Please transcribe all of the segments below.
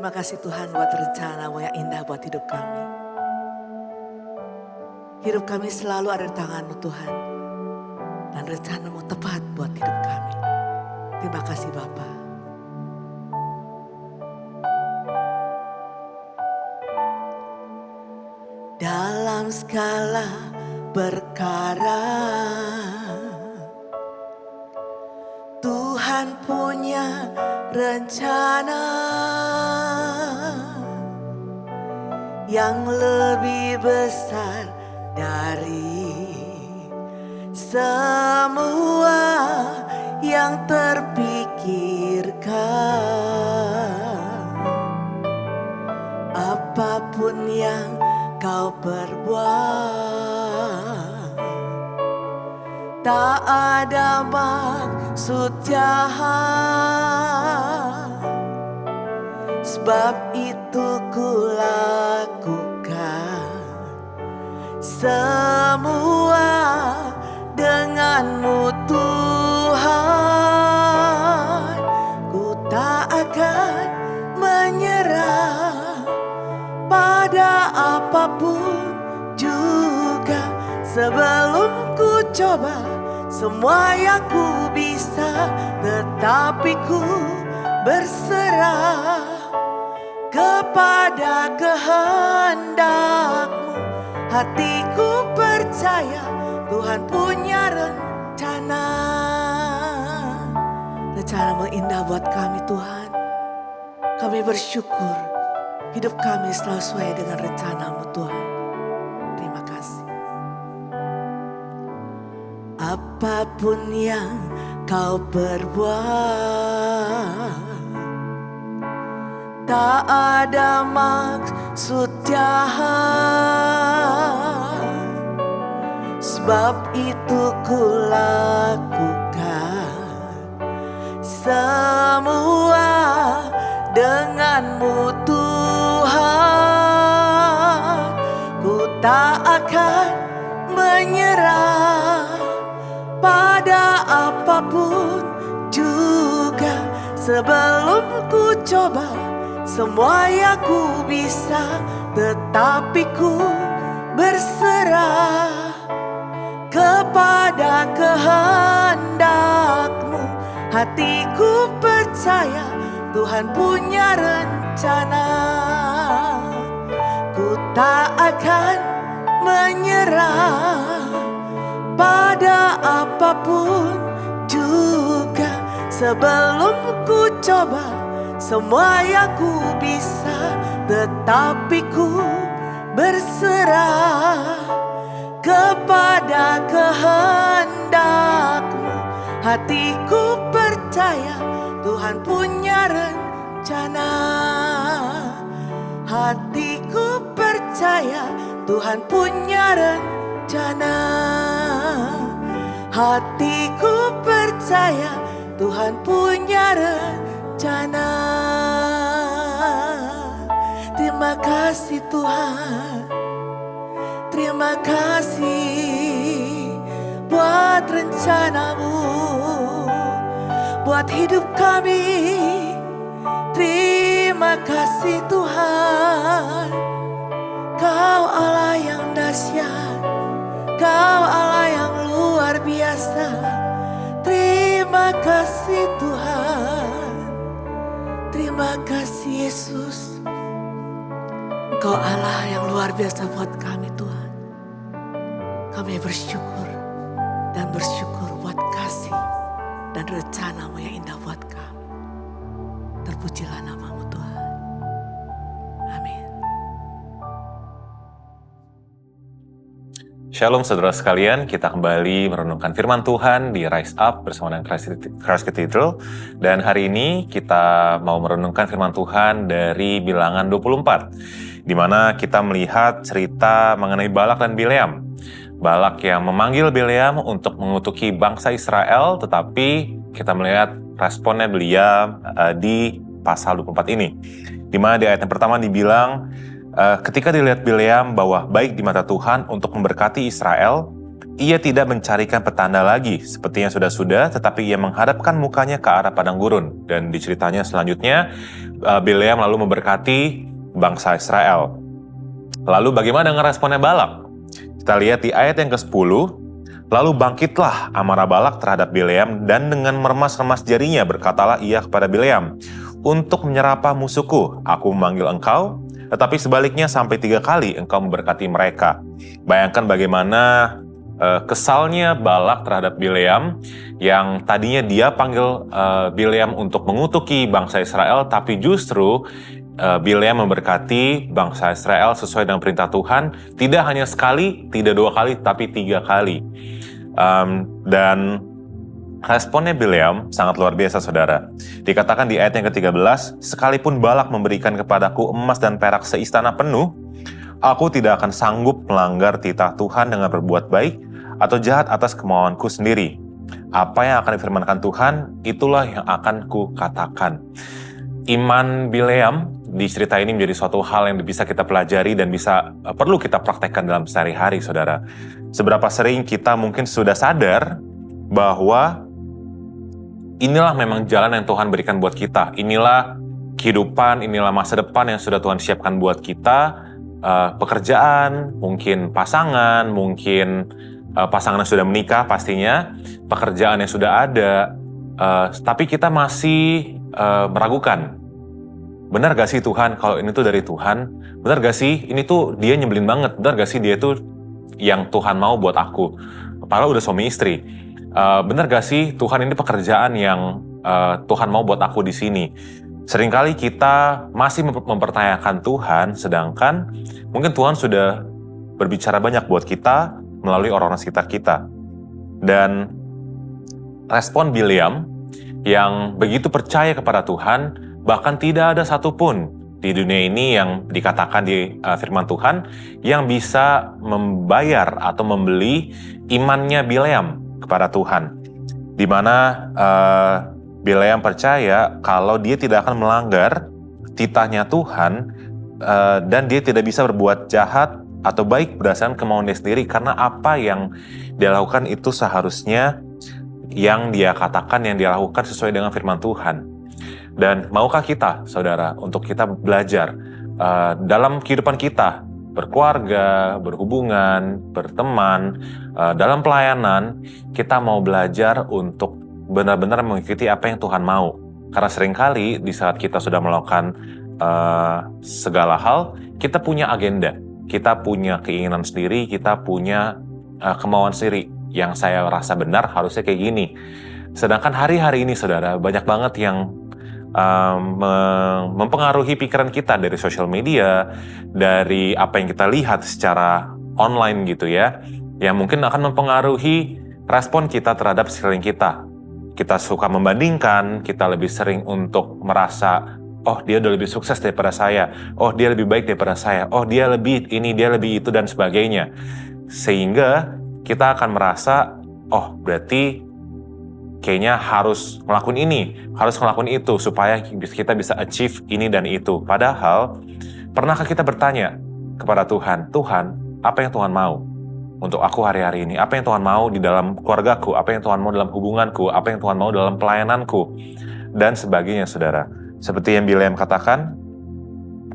Terima kasih Tuhan buat rencana-Mu yang indah buat hidup kami. Hidup kami selalu ada di tangan-Mu Tuhan. Dan rencana-Mu tepat buat hidup kami. Terima kasih Bapa. Dalam segala perkara Tuhan punya rencana yang lebih besar dari semua yang terpikirkan. Apapun yang kau perbuat, tak ada maksud jahat. Sebab itu ku lakukan semua dengan-Mu Tuhan. Ku tak akan menyerah pada apapun juga. Sebelum ku coba semua yang ku bisa, tetapi ku berserah kepada kehendak-Mu. Hatiku percaya Tuhan punya rencana. Rencana-Mu indah buat kami Tuhan. Kami bersyukur hidup kami selalu sesuai dengan rencana-Mu Tuhan. Terima kasih. Apapun yang kau perbuat, tak ada maksud jahat. Sebab itu ku lakukan semua dengan-Mu Tuhan. Ku tak akan menyerah pada apapun juga. Sebelum ku coba semua yang ku bisa, tetapi ku berserah kepada kehendak-Mu. Hatiku percaya Tuhan punya rencana. Ku tak akan menyerah pada apapun juga. Sebelum ku coba semua yang ku bisa, tetapi ku berserah kepada kehendak-Mu. Hatiku percaya Tuhan punya rencana. Hatiku percaya Tuhan punya rencana. Hatiku percaya Tuhan punya rencana. Terima kasih Tuhan. Terima kasih buat rencana-Mu buat hidup kami. Terima kasih Tuhan. Kau Allah yang dahsyat, Kau Allah yang luar biasa. Terima kasih Tuhan. Terima kasih Yesus. Engkau Allah yang luar biasa buat kami Tuhan. Kami bersyukur dan bersyukur buat kasih dan rencana-Mu yang indah buat kami. Terpujilah nama-Mu Tuhan. Amin. Shalom saudara sekalian, kita kembali merenungkan firman Tuhan di Rise Up bersama dengan Christ Cathedral. Dan hari ini kita mau merenungkan firman Tuhan dari Bilangan 24. Di mana kita melihat cerita mengenai Balak dan Bileam. Balak yang memanggil Bileam untuk mengutuki bangsa Israel, tetapi kita melihat responnya Bileam di pasal 24 ini. Di mana di ayat yang pertama dibilang, ketika dilihat Bileam bahwa baik di mata Tuhan untuk memberkati Israel, Ia tidak mencarikan petanda lagi seperti yang sudah-sudah, tetapi ia menghadapkan mukanya ke arah padang gurun. Dan di ceritanya selanjutnya, Bileam lalu memberkati bangsa Israel. Lalu bagaimana dengan responnya Balak? Kita lihat di ayat yang ke-10, lalu bangkitlah amarah Balak terhadap Bileam, dan dengan meremas-remas jarinya berkatalah ia kepada Bileam, untuk menyerapa musuhku, aku memanggil engkau, tetapi sebaliknya sampai 3 kali engkau memberkati mereka. Bayangkan bagaimana kesalnya Balak terhadap Bileam, yang tadinya dia panggil Bileam untuk mengutuki bangsa Israel, tapi justru Bileam memberkati bangsa Israel sesuai dengan perintah Tuhan, tidak hanya sekali, tidak 2 kali, tapi 3 kali. Dan responnya Bileam sangat luar biasa, saudara. Dikatakan di ayat yang ke-13, sekalipun Balak memberikan kepadaku emas dan perak seistana penuh, aku tidak akan sanggup melanggar titah Tuhan dengan berbuat baik atau jahat atas kemauanku sendiri. Apa yang akan difirmankan Tuhan, itulah yang akan kukatakan. Iman Bileam di cerita ini menjadi suatu hal yang bisa kita pelajari dan perlu kita praktekkan dalam sehari-hari, saudara. Seberapa sering kita mungkin sudah sadar bahwa inilah memang jalan yang Tuhan berikan buat kita. Inilah kehidupan, inilah masa depan yang sudah Tuhan siapkan buat kita. Pekerjaan, mungkin pasangan, mungkin pasangan yang sudah menikah pastinya, pekerjaan yang sudah ada, tapi kita masih meragukan. Benar gak sih Tuhan kalau ini tuh dari Tuhan? Benar gak sih ini tuh dia nyebelin banget? Benar gak sih dia tuh yang Tuhan mau buat aku? Padahal udah suami istri. Benar gak sih Tuhan ini pekerjaan yang Tuhan mau buat aku di sini? Seringkali kita masih mempertanyakan Tuhan, sedangkan mungkin Tuhan sudah berbicara banyak buat kita melalui orang-orang sekitar kita. Dan respon Bileam yang begitu percaya kepada Tuhan, bahkan tidak ada satupun di dunia ini yang dikatakan di firman Tuhan yang bisa membayar atau membeli imannya Bileam kepada Tuhan. Di mana Bileam percaya kalau dia tidak akan melanggar titahnya Tuhan, dan dia tidak bisa berbuat jahat atau baik berdasarkan kemauan dia sendiri, karena apa yang dia lakukan itu seharusnya yang dia katakan, yang dia lakukan sesuai dengan firman Tuhan. Dan maukah kita, saudara, untuk kita belajar dalam kehidupan kita, berkeluarga, berhubungan, berteman, dalam pelayanan, kita mau belajar untuk benar-benar mengikuti apa yang Tuhan mau. Karena seringkali di saat kita sudah melakukan segala hal, kita punya agenda, kita punya keinginan sendiri, kita punya kemauan sendiri. Yang saya rasa benar harusnya kayak gini. Sedangkan hari-hari ini, saudara, banyak banget yang mempengaruhi pikiran kita dari sosial media, dari apa yang kita lihat secara online gitu ya, yang mungkin akan mempengaruhi respon kita terhadap sekeliling kita. Kita suka membandingkan, kita lebih sering untuk merasa, oh dia udah lebih sukses daripada saya, oh dia lebih baik daripada saya, oh dia lebih ini, dia lebih itu, dan sebagainya. Sehingga kita akan merasa, oh berarti kayaknya harus ngelakuin ini, harus ngelakuin itu, supaya kita bisa achieve ini dan itu. Padahal, pernahkah kita bertanya kepada Tuhan, Tuhan, apa yang Tuhan mau untuk aku hari-hari ini? Apa yang Tuhan mau di dalam keluargaku? Apa yang Tuhan mau dalam hubunganku? Apa yang Tuhan mau dalam pelayananku? Dan sebagainya, saudara. Seperti yang Bileam katakan,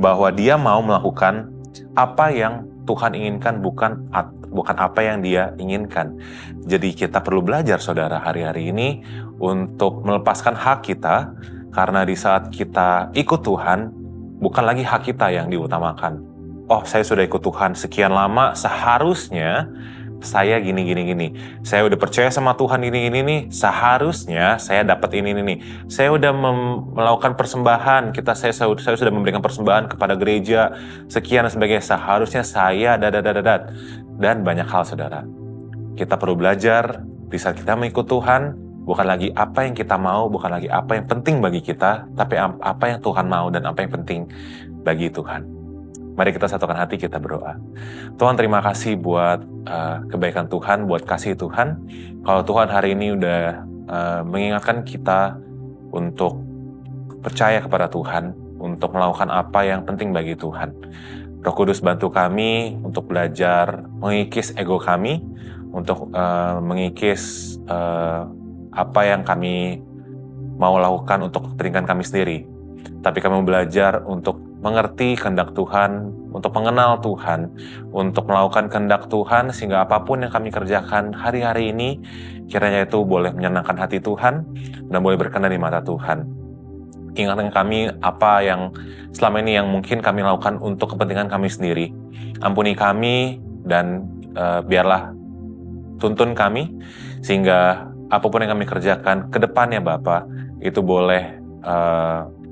bahwa dia mau melakukan apa yang Tuhan inginkan, bukan apa yang dia inginkan. Jadi kita perlu belajar, saudara, hari-hari ini untuk melepaskan hak kita, karena di saat kita ikut Tuhan, bukan lagi hak kita yang diutamakan. Oh, saya sudah ikut Tuhan sekian lama, seharusnya saya gini. Saya udah percaya sama Tuhan ini nih, seharusnya saya dapat ini nih. Saya udah melakukan persembahan, saya sudah memberikan persembahan kepada gereja sekian dan sebagainya. Seharusnya saya dan banyak hal, saudara. Kita perlu belajar di saat kita mengikut Tuhan, bukan lagi apa yang kita mau, bukan lagi apa yang penting bagi kita, tapi apa yang Tuhan mau dan apa yang penting bagi Tuhan. Mari kita satukan hati, kita berdoa. Tuhan, terima kasih buat kebaikan Tuhan, buat kasih Tuhan. Kalau Tuhan hari ini udah mengingatkan kita untuk percaya kepada Tuhan, untuk melakukan apa yang penting bagi Tuhan. Roh Kudus, bantu kami untuk belajar mengikis ego kami, untuk mengikis apa yang kami mau lakukan untuk kepentingan kami sendiri. Tapi kami mau belajar untuk mengerti kehendak Tuhan, untuk mengenal Tuhan, untuk melakukan kehendak Tuhan, sehingga apapun yang kami kerjakan hari-hari ini, kiranya itu boleh menyenangkan hati Tuhan, dan boleh berkenan di mata Tuhan. Ingatkan kami apa yang selama ini yang mungkin kami lakukan untuk kepentingan kami sendiri. Ampuni kami, dan biarlah tuntun kami, sehingga apapun yang kami kerjakan ke depannya Bapa, itu boleh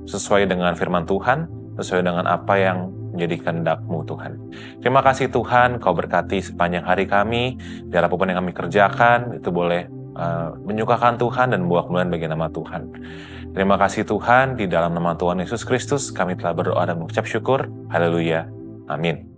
sesuai dengan firman Tuhan, sesuai dengan apa yang menjadi kehendak-Mu Tuhan. Terima kasih Tuhan, Kau berkati sepanjang hari kami, biar apapun yang kami kerjakan, itu boleh menyukakan Tuhan dan membawa kemuliaan bagi nama Tuhan. Terima kasih Tuhan, di dalam nama Tuhan Yesus Kristus, kami telah berdoa dan mengucap syukur. Haleluya. Amin.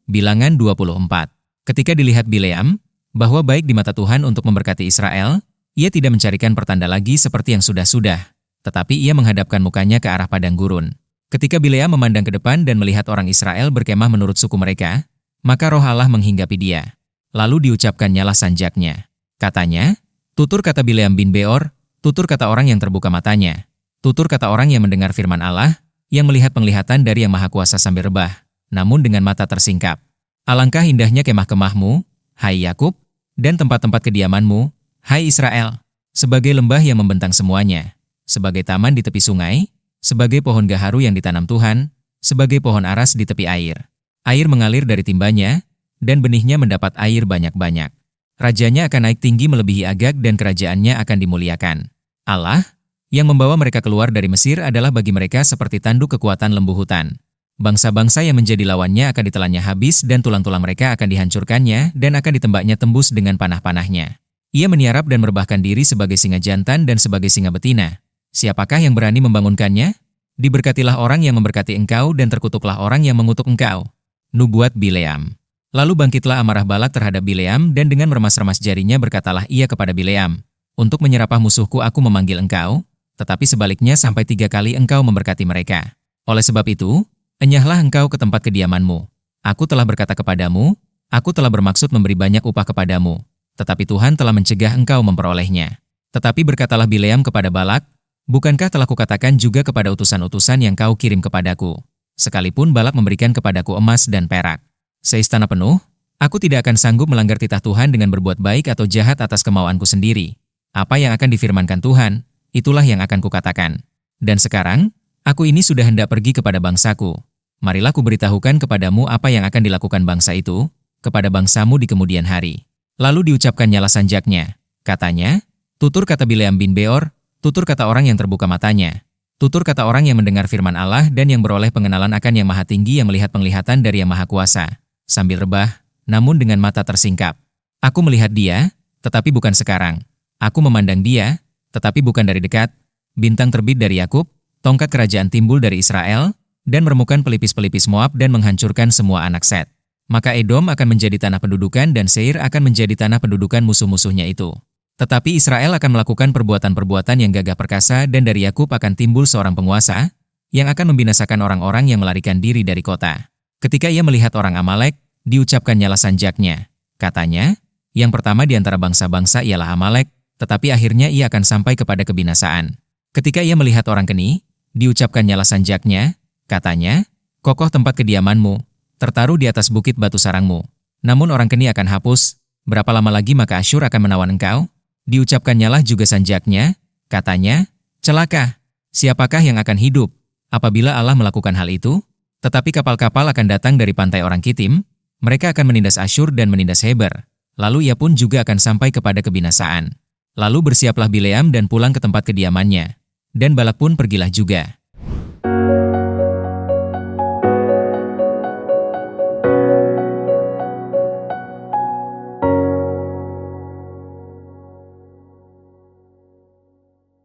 Bilangan 24. Ketika dilihat Bileam, bahwa baik di mata Tuhan untuk memberkati Israel, ia tidak mencarikan pertanda lagi seperti yang sudah-sudah, tetapi ia menghadapkan mukanya ke arah padang gurun. Ketika Bileam memandang ke depan dan melihat orang Israel berkemah menurut suku mereka, maka roh Allah menghinggapi dia. Lalu diucapkannyalah sanjaknya. Katanya, tutur kata Bileam bin Beor, tutur kata orang yang terbuka matanya, tutur kata orang yang mendengar firman Allah, yang melihat penglihatan dari Yang Maha Kuasa sambil rebah, namun dengan mata tersingkap. Alangkah indahnya kemah-kemahmu, hai Yakub, dan tempat-tempat kediamanmu, hai Israel, sebagai lembah yang membentang semuanya, sebagai taman di tepi sungai, sebagai pohon gaharu yang ditanam Tuhan, sebagai pohon aras di tepi air. Air mengalir dari timbanya, dan benihnya mendapat air banyak-banyak. Rajanya akan naik tinggi melebihi Agag dan kerajaannya akan dimuliakan. Allah, yang membawa mereka keluar dari Mesir adalah bagi mereka seperti tanduk kekuatan lembu hutan. Bangsa-bangsa yang menjadi lawannya akan ditelannya habis dan tulang-tulang mereka akan dihancurkannya dan akan ditembaknya tembus dengan panah-panahnya. Ia meniarap dan merebahkan diri sebagai singa jantan dan sebagai singa betina. Siapakah yang berani membangunkannya? Diberkatilah orang yang memberkati engkau dan terkutuklah orang yang mengutuk engkau. Nubuat Bileam. Lalu bangkitlah amarah Balak terhadap Bileam dan dengan meremas-remas jarinya berkatalah ia kepada Bileam, untuk menyerapah musuhku aku memanggil engkau, tetapi sebaliknya sampai 3 kali engkau memberkati mereka. Oleh sebab itu, enyahlah engkau ke tempat kediamanmu. Aku telah berkata kepadamu, aku telah bermaksud memberi banyak upah kepadamu, tetapi Tuhan telah mencegah engkau memperolehnya. Tetapi berkatalah Bileam kepada Balak, bukankah telah kukatakan juga kepada utusan-utusan yang kau kirim kepadaku? Sekalipun Balak memberikan kepadaku emas dan perak seistana penuh, aku tidak akan sanggup melanggar titah Tuhan dengan berbuat baik atau jahat atas kemauanku sendiri. Apa yang akan difirmankan Tuhan, itulah yang akan kukatakan. Dan sekarang, aku ini sudah hendak pergi kepada bangsaku. Marilah kuberitahukan kepadamu apa yang akan dilakukan bangsa itu, kepada bangsamu di kemudian hari. Lalu diucapkannyalah sanjaknya. Katanya, tutur kata Bileam bin Beor, tutur kata orang yang terbuka matanya, tutur kata orang yang mendengar firman Allah dan yang beroleh pengenalan akan Yang Maha Tinggi yang melihat penglihatan dari Yang Maha Kuasa, sambil rebah, namun dengan mata tersingkap. Aku melihat dia, tetapi bukan sekarang. Aku memandang dia, tetapi bukan dari dekat. Bintang terbit dari Yakub, tongkat kerajaan timbul dari Israel, dan meremukan pelipis-pelipis Moab dan menghancurkan semua anak Set. Maka Edom akan menjadi tanah pendudukan dan Seir akan menjadi tanah pendudukan musuh-musuhnya itu. Tetapi Israel akan melakukan perbuatan-perbuatan yang gagah perkasa dan dari Yakub akan timbul seorang penguasa, yang akan membinasakan orang-orang yang melarikan diri dari kota. Ketika ia melihat orang Amalek, diucapkannyalah sanjaknya. Katanya, yang pertama di antara bangsa-bangsa ialah Amalek, tetapi akhirnya ia akan sampai kepada kebinasaan. Ketika ia melihat orang Keni, diucapkannyalah sanjaknya. Katanya, kokoh tempat kediamanmu, tertaruh di atas bukit batu sarangmu. Namun orang Keni akan hapus, berapa lama lagi maka Asyur akan menawan engkau? Diucapkannyalah juga sanjaknya. Katanya, celaka, siapakah yang akan hidup apabila Allah melakukan hal itu? Tetapi kapal-kapal akan datang dari pantai orang Kitim, mereka akan menindas Asyur dan menindas Heber, lalu ia pun juga akan sampai kepada kebinasaan. Lalu bersiaplah Bileam dan pulang ke tempat kediamannya, dan Balak pun pergilah juga.